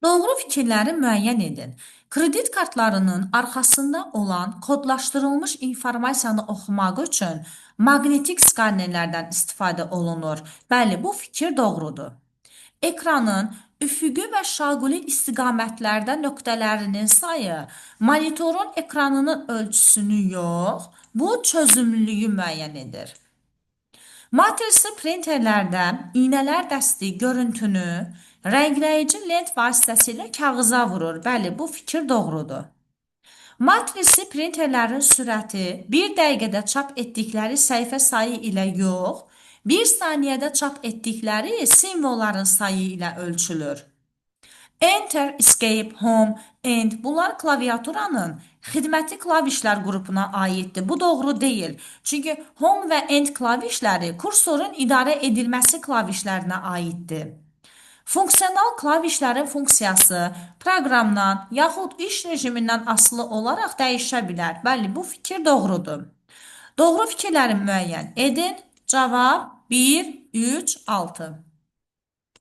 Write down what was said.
Doğru fikirləri müəyyən edin. Kredit kartlarının arxasında olan kodlaşdırılmış informasiyanı oxumaq üçün maqnetik skanerlərdən istifadə olunur. Bəli, bu fikir doğrudur. Ekranın üfüqi və şaquli istiqamətlərdə nöqtələrinin sayı monitorun ekranının ölçüsünü yox, bu çözümlülüyü müəyyən edir. Matrisli printerlərdə iynələr dəsti görüntünü rəngləyici lent vasitəsilə kağıza vurur. Bəli, bu fikir doğrudur. Matrisli printerlərin sürəti 1 dəqiqədə çap etdikləri səhifə sayı ilə yox, 1 saniyədə çap etdikləri simvolların sayı ilə ölçülür. Enter, Escape, Home, End bunlar klaviaturanın xidməti klavişlər qrupuna aiddir. Bu doğru deyil. Çünki Home və End klavişləri kursorun idarə edilməsi klavişlərinə aiddir. Funksional klavişlərin funksiyası proqramdan yaxud iş rejimindən asılı olaraq dəyişə bilər. Bəli, bu fikir doğrudur. Doğru fikirləri müəyyən edin. Cavab 1, 3, 6.